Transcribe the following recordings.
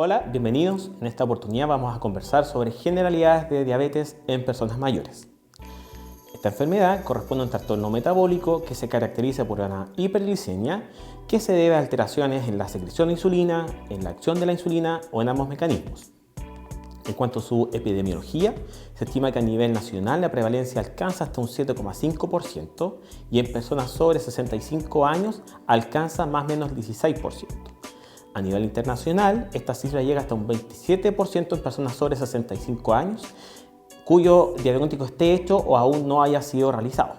Hola, bienvenidos. En esta oportunidad vamos a conversar sobre generalidades de diabetes en personas mayores. Esta enfermedad corresponde a un trastorno metabólico que se caracteriza por una hiperglicemia que se debe a alteraciones en la secreción de insulina, en la acción de la insulina o en ambos mecanismos. En cuanto a su epidemiología, se estima que a nivel nacional la prevalencia alcanza hasta un 7,5% y en personas sobre 65 años alcanza más o menos el 16%. A nivel internacional, esta cifra llega hasta un 27% en personas sobre 65 años, cuyo diagnóstico esté hecho o aún no haya sido realizado.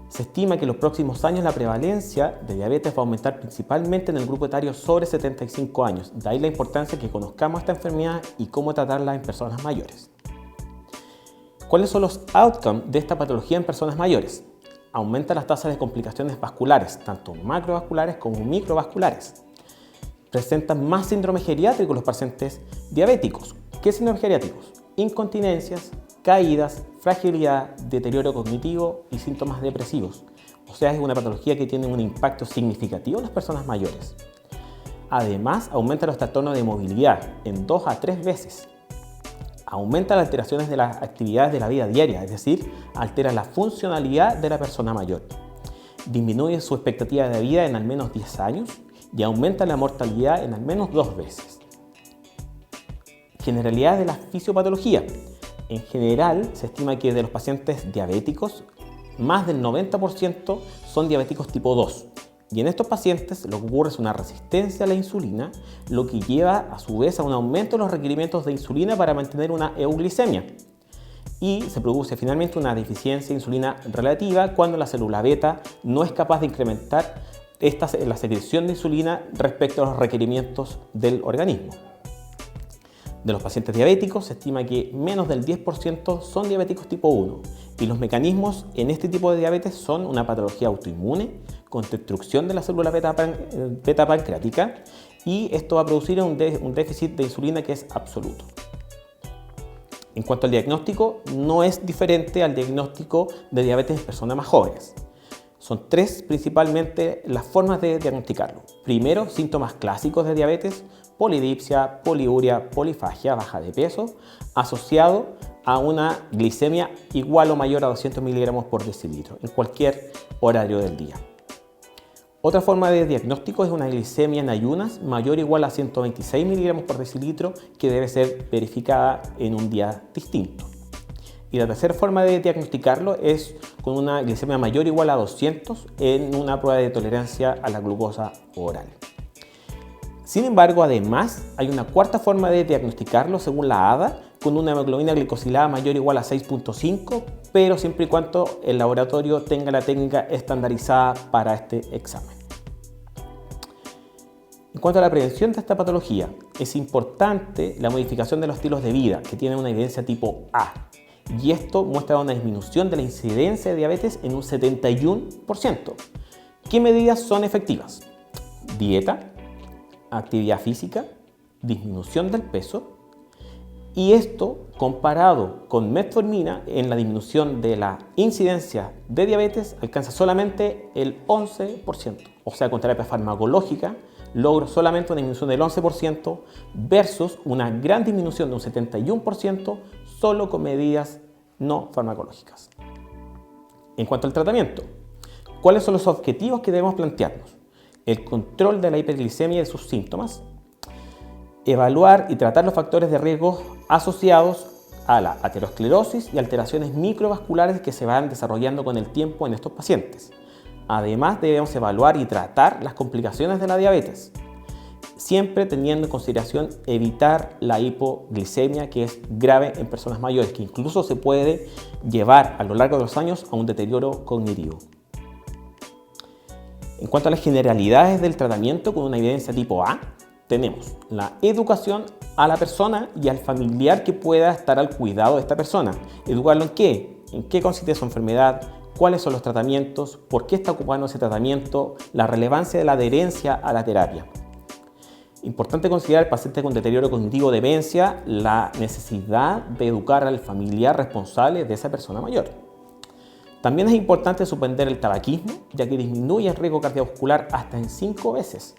Se estima que en los próximos años la prevalencia de diabetes va a aumentar principalmente en el grupo etario sobre 75 años. De ahí la importancia de que conozcamos esta enfermedad y cómo tratarla en personas mayores. ¿Cuáles son los outcomes de esta patología en personas mayores? Aumenta las tasas de complicaciones vasculares, tanto macrovasculares como microvasculares. Presentan más síndrome geriátrico los pacientes diabéticos. ¿Qué síndromes geriátricos? Incontinencias, caídas, fragilidad, deterioro cognitivo y síntomas depresivos. O sea, es una patología que tiene un impacto significativo en las personas mayores. Además, aumenta los trastornos de movilidad en 2 a 3 veces. Aumenta las alteraciones de las actividades de la vida diaria, es decir, altera la funcionalidad de la persona mayor. Disminuye su expectativa de vida en al menos 10 años y aumenta la mortalidad en al menos 2 veces. Generalidades de la fisiopatología. En general, se estima que de los pacientes diabéticos, más del 90% son diabéticos tipo 2. Y en estos pacientes lo que ocurre es una resistencia a la insulina, lo que lleva a su vez a un aumento de los requerimientos de insulina para mantener una euglicemia. Y se produce finalmente una deficiencia de insulina relativa cuando la célula beta no es capaz de incrementar la secreción de insulina respecto a los requerimientos del organismo. De los pacientes diabéticos se estima que menos del 10% son diabéticos tipo 1 y los mecanismos en este tipo de diabetes son una patología autoinmune con destrucción de la célula beta pancreática y esto va a producir un déficit de insulina que es absoluto. En cuanto al diagnóstico, no es diferente al diagnóstico de diabetes en personas más jóvenes. Son 3 principalmente las formas de diagnosticarlo. Primero, síntomas clásicos de diabetes: polidipsia, poliuria, polifagia, baja de peso, asociado a una glicemia igual o mayor a 200 miligramos por decilitro en cualquier horario del día. Otra forma de diagnóstico es una glicemia en ayunas mayor o igual a 126 miligramos por decilitro que debe ser verificada en un día distinto. Y la tercera forma de diagnosticarlo es con una glicemia mayor o igual a 200 en una prueba de tolerancia a la glucosa oral. Sin embargo, además, hay una cuarta forma de diagnosticarlo según la ADA, con una hemoglobina glicosilada mayor o igual a 6,5, pero siempre y cuando el laboratorio tenga la técnica estandarizada para este examen. En cuanto a la prevención de esta patología, es importante la modificación de los estilos de vida, que tienen una evidencia tipo A. Y esto muestra una disminución de la incidencia de diabetes en un 71%. ¿Qué medidas son efectivas? Dieta, actividad física, disminución del peso, y esto comparado con metformina en la disminución de la incidencia de diabetes alcanza solamente el 11%. O sea, con terapia farmacológica logro solamente una disminución del 11% versus una gran disminución de un 71% solo con medidas no farmacológicas. En cuanto al tratamiento, ¿cuáles son los objetivos que debemos plantearnos? El control de la hiperglicemia y de sus síntomas, evaluar y tratar los factores de riesgo asociados a la aterosclerosis y alteraciones microvasculares que se van desarrollando con el tiempo en estos pacientes. Además, debemos evaluar y tratar las complicaciones de la diabetes, siempre teniendo en consideración evitar la hipoglicemia, que es grave en personas mayores, que incluso se puede llevar a lo largo de los años a un deterioro cognitivo. En cuanto a las generalidades del tratamiento con una evidencia tipo A, tenemos la educación a la persona y al familiar que pueda estar al cuidado de esta persona. ¿Educarlo en qué? ¿En qué consiste su enfermedad? ¿Cuáles son los tratamientos? ¿Por qué está ocupando ese tratamiento? La relevancia de la adherencia a la terapia. Importante considerar al paciente con deterioro cognitivo o demencia la necesidad de educar al familiar responsable de esa persona mayor. También es importante suspender el tabaquismo, ya que disminuye el riesgo cardiovascular hasta en 5 veces.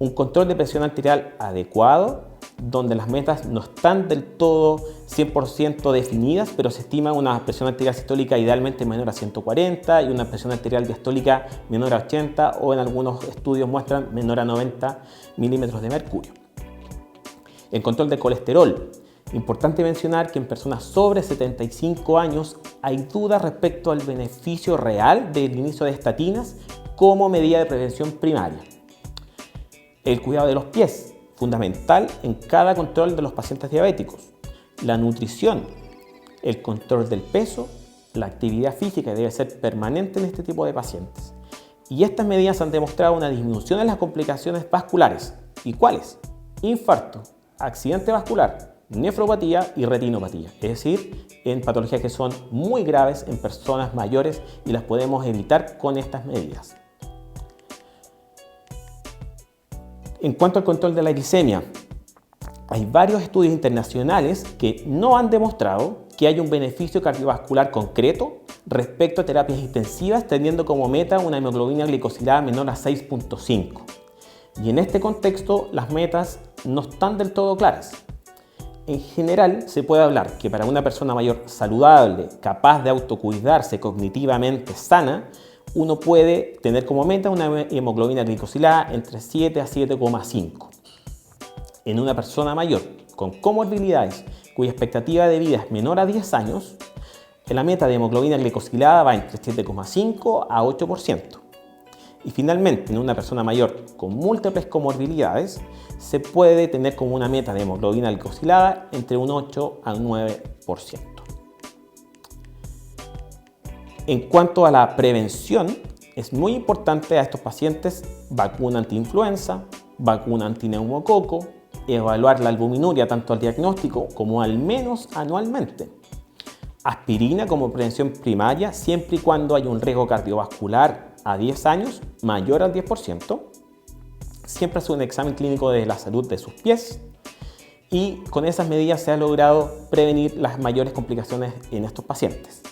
un control de presión arterial adecuado, donde las metas no están del todo 100% definidas, pero se estima una presión arterial sistólica idealmente menor a 140 y una presión arterial diastólica menor a 80 o en algunos estudios muestran menor a 90 milímetros de mercurio. El control de colesterol. Importante mencionar que en personas sobre 75 años hay dudas respecto al beneficio real del inicio de estatinas como medida de prevención primaria. El cuidado de los pies, fundamental en cada control de los pacientes diabéticos. La nutrición, el control del peso, la actividad física debe ser permanente en este tipo de pacientes. Y estas medidas han demostrado una disminución en las complicaciones vasculares. ¿Y cuáles? Infarto, accidente vascular, nefropatía y retinopatía. Es decir, en patologías que son muy graves en personas mayores y las podemos evitar con estas medidas. En cuanto al control de la glicemia, hay varios estudios internacionales que no han demostrado que haya un beneficio cardiovascular concreto respecto a terapias intensivas, teniendo como meta una hemoglobina glicosilada menor a 6.5. Y en este contexto, las metas no están del todo claras. En general, se puede hablar que para una persona mayor saludable, capaz de autocuidarse, cognitivamente sana, uno puede tener como meta una hemoglobina glicosilada entre 7 a 7,5. En una persona mayor con comorbilidades cuya expectativa de vida es menor a 10 años, la meta de hemoglobina glicosilada va entre 7,5 a 8%. Y finalmente, en una persona mayor con múltiples comorbilidades, se puede tener como una meta de hemoglobina glicosilada entre un 8 a 9%. En cuanto a la prevención, es muy importante a estos pacientes vacuna antiinfluenza, vacuna antineumococo, evaluar la albuminuria tanto al diagnóstico como al menos anualmente. Aspirina como prevención primaria siempre y cuando haya un riesgo cardiovascular a 10 años mayor al 10%. Siempre hace un examen clínico de la salud de sus pies y con esas medidas se ha logrado prevenir las mayores complicaciones en estos pacientes.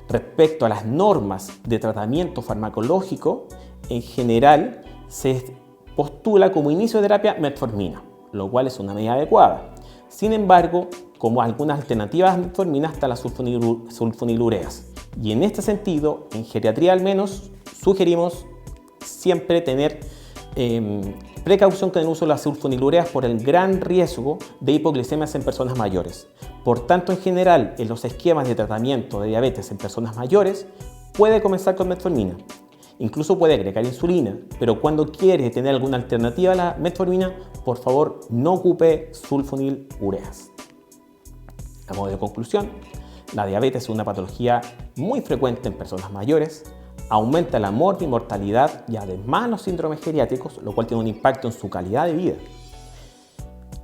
Respecto a las normas de tratamiento farmacológico, en general se postula como inicio de terapia metformina, lo cual es una medida adecuada. Sin embargo, como algunas alternativas a metformina está las sulfonilureas. Y en este sentido, en geriatría al menos, sugerimos siempre tener precaución con el uso de las sulfonilureas por el gran riesgo de hipoglicemias en personas mayores. Por tanto, en general, en los esquemas de tratamiento de diabetes en personas mayores, puede comenzar con metformina. Incluso puede agregar insulina, pero cuando quiere tener alguna alternativa a la metformina, por favor no ocupe sulfonilureas. A modo de conclusión, la diabetes es una patología muy frecuente en personas mayores, aumenta la mortalidad y además los síndromes geriátricos, lo cual tiene un impacto en su calidad de vida.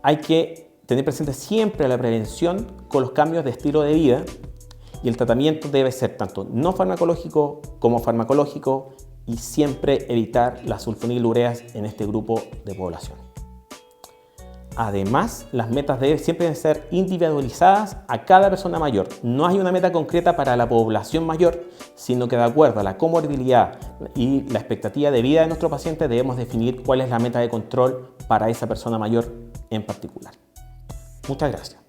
Hay que tener presente siempre la prevención con los cambios de estilo de vida y el tratamiento debe ser tanto no farmacológico como farmacológico y siempre evitar las sulfonilureas en este grupo de población. Además, las metas siempre deben ser individualizadas a cada persona mayor. No hay una meta concreta para la población mayor, sino que de acuerdo a la comorbilidad y la expectativa de vida de nuestro paciente debemos definir cuál es la meta de control para esa persona mayor en particular. Muchas gracias.